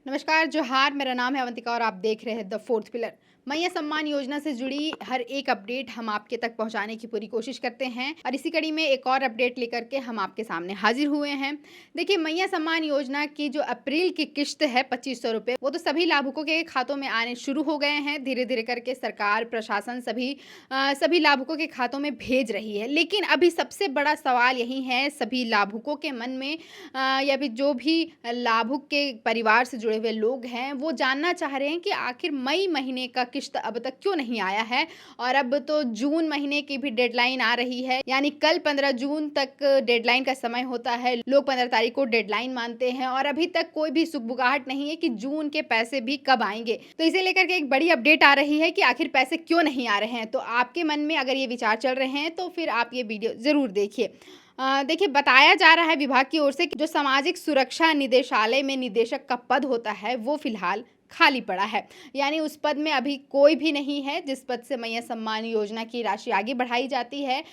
नमस्कार, जोहार। मेरा नाम है अवंतिका और आप देख रहे हैं द फोर्थ पिलर। मैया सम्मान योजना से जुड़ी हर एक अपडेट हम आपके तक पहुंचाने की पूरी कोशिश करते हैं और इसी कड़ी में एक और अपडेट लेकर के हम आपके सामने हाजिर हुए हैं। देखिए, मैया सम्मान योजना की जो अप्रैल की किश्त है 2500 रुपये, वो तो सभी लाभुकों के खातों में आने शुरू हो गए हैं। धीरे धीरे करके सरकार, प्रशासन सभी लाभुकों के खातों में भेज रही है। लेकिन अभी सबसे बड़ा सवाल यही है सभी लाभुकों के मन में, या फिर जो भी लाभुक के परिवार से जुड़े हुए लोग हैं, वो जानना चाह रहे हैं कि आखिर मई महीने का किश्त अब तक क्यों नहीं आया है। और अब तो जून महीने की भी डेडलाइन आ रही है, यानी कल 15 जून तक डेडलाइन का समय होता है। लोग 15 तारीख को डेडलाइन मानते हैं और अभी तक कोई भी सुगबुगाहट नहीं है कि जून के पैसे भी कब आएंगे। तो इसे लेकर के एक बड़ी अपडेट आ रही है कि आखिर पैसे क्यों नहीं आ रहे हैं। तो आपके मन में अगर ये विचार चल रहे हैं तो फिर आप ये वीडियो जरूर देखिए। देखिए, बताया जा रहा है विभाग की ओर से कि जो सामाजिक सुरक्षा निदेशालय में निदेशक का पद होता है वो फिलहाल खाली पड़ा है। यानी उस पद में अभी कोई भी नहीं है जिस पद से मैया सम्मान योजना की राशि आगे बढ़ाई जाती है।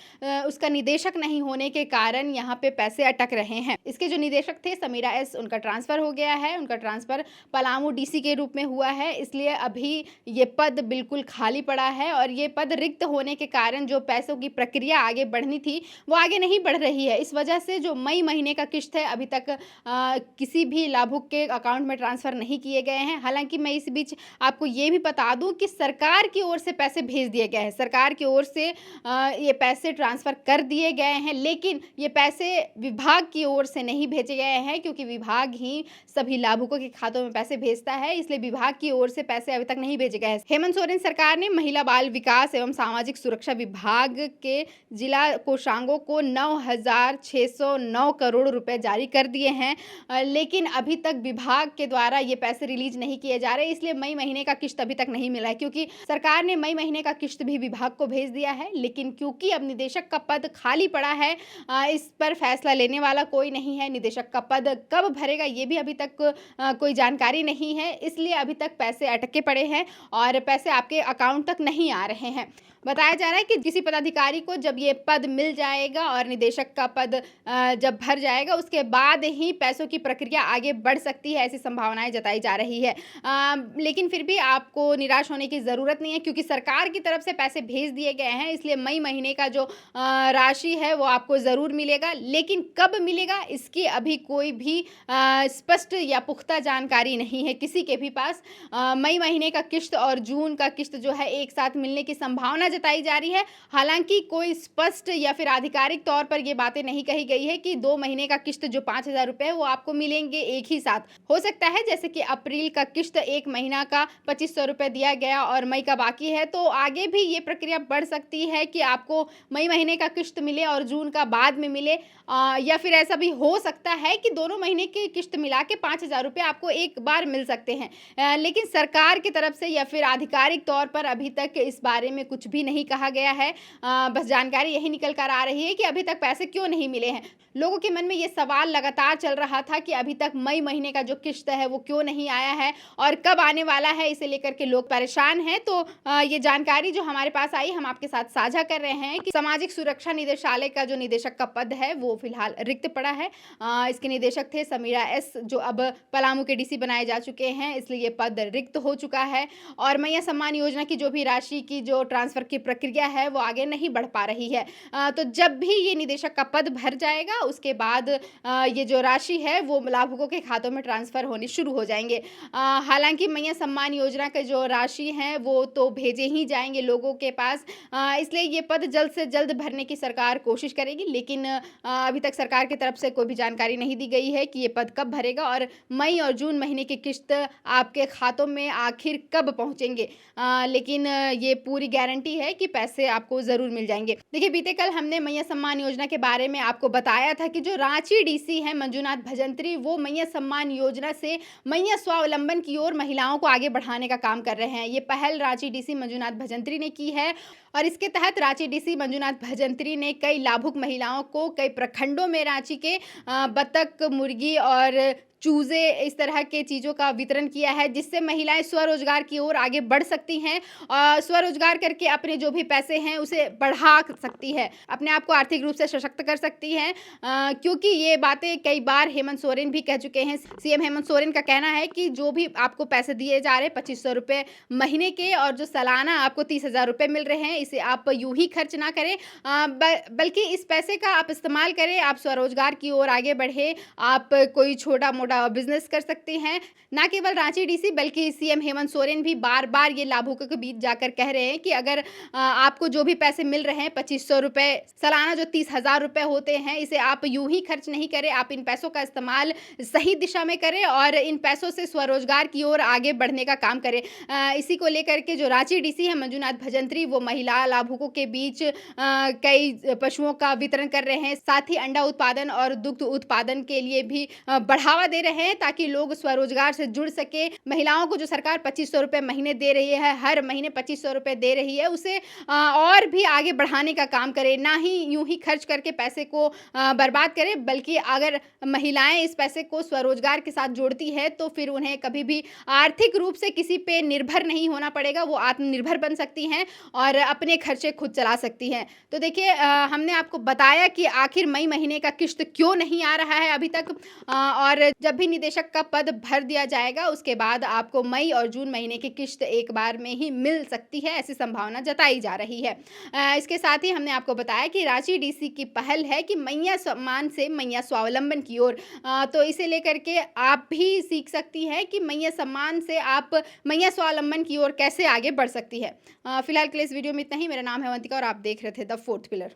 उसका निदेशक नहीं होने के कारण यहाँ पे पैसे अटक रहे हैं। इसके जो निदेशक थे समीरा एस, उनका ट्रांसफर हो गया है। उनका ट्रांसफर पलामू डीसी के रूप में हुआ है, इसलिए अभी ये पद बिल्कुल खाली पड़ा है। और ये पद रिक्त होने के कारण जो पैसों की प्रक्रिया आगे बढ़नी थी वो आगे नहीं बढ़ रही है। इस वजह से जो मई महीने का किश्त है अभी तक किसी भी लाभुक के अकाउंट में ट्रांसफ़र नहीं किए गए हैं। हालांकि मैं इस बीच आपको ये भी बता दूं कि सरकार की ओर से पैसे भेज दिए गए हैं। सरकार की ओर से ये पैसे ट्रांसफ़र कर दिए गए हैं, लेकिन ये पैसे विभाग की ओर से नहीं भेजे गए हैं, क्योंकि विभाग ही सभी लाभुकों के खातों में पैसे भेजता है। इसलिए विभाग की ओर से पैसे अभी तक नहीं भेजे गए हैं। हेमंत सोरेन सरकार ने महिला बाल विकास एवं सामाजिक सुरक्षा विभाग के जिला कोषांगों को 9,609 करोड़ रुपए जारी कर दिए हैं। लेकिन अभी तक विभाग के द्वारा ये पैसे रिलीज नहीं किए जा रहे, इसलिए मई महीने का किश्त अभी तक नहीं मिला है। क्योंकि सरकार ने मई महीने का किश्त भी विभाग को भेज दिया है, लेकिन क्योंकि अब निदेशक का पद खाली पड़ा है, इस पर फैसला लेने वाला कोई नहीं है। निदेशक का पद कब भरेगा ये भी अभी तक कोई जानकारी नहीं है, इसलिए अभी तक पैसे अटके पड़े हैं और पैसे आपके अकाउंट तक नहीं आ रहे हैं। बताया जा रहा है कि किसी पदाधिकारी को जब ये पद मिल जाएगा और निदेशक का पद जब भर जाएगा, उसके बाद ही पैसों की प्रक्रिया आगे बढ़ सकती है, ऐसी संभावनाएं जताई जा रही है। लेकिन फिर भी आपको निराश होने की ज़रूरत नहीं है, क्योंकि सरकार की तरफ से पैसे भेज दिए गए हैं। इसलिए मई महीने का जो राशि है वो आपको ज़रूर मिलेगा, लेकिन कब मिलेगा इसकी अभी कोई भी स्पष्ट या पुख्ता जानकारी नहीं है किसी के भी पास। मई महीने का किश्त और जून का किश्त जो है एक साथ मिलने की संभावना जताई जा रही है। हालांकि कोई स्पष्ट या फिर आधिकारिक तौर पर ये बातें नहीं कही गई है कि 2 महीने का किश्त जो 5,000 रुपए है वो आपको मिलेंगे एक ही साथ। हो सकता है जैसे कि अप्रैल का किश्त 1 महीना का 2500 रुपए दिया गया और मई का बाकी है, तो आगे भी ये प्रक्रिया बढ़ सकती है कि आपको मई महीने का किश्त मिले और जून का बाद में मिले। या फिर ऐसा भी हो सकता है कि दोनों महीने की किश्त मिला के 5,000 रुपये आपको एक बार मिल सकते हैं। लेकिन सरकार की तरफ से या फिर आधिकारिक तौर पर अभी तक इस बारे में कुछ भी नहीं कहा गया है। बस जानकारी यही निकल कर आ रही है कि अभी तक पैसे क्यों नहीं मिले हैं। लोगों के मन में ये सवाल लगातार चल रहा था कि अभी तक मई महीने का जो किश्त है वो क्यों नहीं आया है और कब आने वाला है, इसे लेकर के लोग परेशान हैं। तो ये जानकारी जो हमारे पास आई हम आपके साथ साझा कर रहे हैं कि सामाजिक सुरक्षा निदेशालय का जो निदेशक का पद है वो फिलहाल रिक्त पड़ा है। इसके निदेशक थे समीरा एस, जो अब पलामू के डीसी बनाए जा चुके हैं, इसलिए ये पद रिक्त हो चुका है। और मैया सम्मान योजना की जो भी राशि की जो ट्रांसफर की प्रक्रिया है वो आगे नहीं बढ़ पा रही है। तो जब भी ये निदेशक का पद भर जाएगा उसके बाद ये जो राशि है वो लाभुकों के खातों में ट्रांसफर होने शुरू हो जाएंगे। हालांकि मैया सम्मान योजना के जो राशि है वो तो भेजे ही जाएंगे लोगों के पास, इसलिए ये पद जल्द से जल्द भरने की सरकार कोशिश करेगी। लेकिन अभी तक सरकार की तरफ से कोई भी जानकारी नहीं दी गई है कि ये पद कब भरेगा और मई और जून महीने की किश्त आपके खातों में आखिर कब पहुंचेंगे। लेकिन ये पूरी गारंटी है कि पैसे आपको ज़रूर मिल जाएंगे। देखिए, बीते कल हमने मैया सम्मान योजना के बारे में आपको बताया था कि जो रांची डीसी है मंजूनाथ भजंत्री, वो मैया सम्मान योजना से मैया स्वावलंबन की ओर महिलाओं को आगे बढ़ाने का काम कर रहे हैं। ये पहल रांची डीसी मंजूनाथ भजंत्री ने की है और इसके तहत रांची डीसी मंजूनाथ भजंत्री ने कई लाभुक महिलाओं को कई प्रखंडों में रांची के बतख, मुर्गी और चूज़े, इस तरह के चीज़ों का वितरण किया है, जिससे महिलाएँ स्वरोज़गार की ओर आगे बढ़ सकती हैं। स्वरोज़गार करके अपने जो भी पैसे हैं, उसे बढ़ा सकती है, अपने आप को आर्थिक रूप से सशक्त कर सकती हैं। क्योंकि ये बातें कई बार हेमंत सोरेन भी कह चुके हैं। सीएम हेमंत सोरेन का कहना है कि जो भी आपको पैसे दिए जा रहे हैं, 2500 रुपए महीने के, और जो सालाना आपको 30,000 रुपए मिल रहे हैं, इसे आप यूँ ही खर्च ना करें, बल्कि इस पैसे का आप इस्तेमाल करें, आप स्वरोज़गार की ओर आगे बढ़े, आप कोई छोटा-मोटा बिज़नेस कर सकते हैं। ना केवल रांची डीसी, बल्कि सीएम हेमंत सोरेन भी बार-बार ये लाभुकों के बीच जाकर कह रहे हैं कि अगर आपको जो भी पैसे मिल रहे हैं, 2500 रुपए सालाना, जो 30,000 रुपए होते हैं, इसे आप यूँ ही खर्च नहीं करें, आप इन पैसों का इस्तेमाल सही दिशा में करें और इन पैसों से स्वरोज़गार की ओर आगे बढ़ने का काम करें। इसी को लेकर के जो रांची डीसी है मंजूनाथ भजंत्री, वो महिला लाभुकों के बीच कई पशुओं का वितरण कर रहे हैं, साथ ही अंडा उत्पादन और दुग्ध उत्पादन के लिए भी बढ़ावा दे रहे हैं, ताकि लोग स्वरोज़गार से जुड़ सके। महिलाओं को जो सरकार 2500 रुपए महीने दे रही है, हर महीने 2500 रुपए दे रही है, उसे और भी आगे बढ़ाने का काम करें, ना ही यूँ ही खर्च करके पैसे को बर्बाद करें, बल्कि अगर महिलाएँ इस पैसे को स्वरोज़गार के साथ जोड़ती है, तो फिर उन्हें कभी भी आर्थिक रूप से किसी पे निर्भर नहीं होना पड़ेगा, वो आत्मनिर्भर बन सकती हैं और अपने खर्चे खुद चला सकती हैं। तो देखिए, हमने आपको बताया कि आखिर मई महीने का किश्त क्यों नहीं आ रहा है अभी तक, और जब भी निदेशक का पद भर दिया जाएगा, उसके बाद आपको मई और जून महीने की किश्त एक बार में ही मिल सकती है, ऐसी संभावना जताई जा रही है। इसके साथ ही हमने आपको बताया कि रांची डीसी की पहल है कि मैया सम्मान से मैया स्वावलंबन की ओर, तो इसे लेकर के आप भी सीख सकती हैं कि मैया सम्मान से आप मैया स्वावलंबन की ओर कैसे आगे बढ़ सकती है। फिलहाल के लिए इस वीडियो में इतना ही। मेरा नाम है अवंतिका और आप देख रहे थे द फोर्थ पिलर।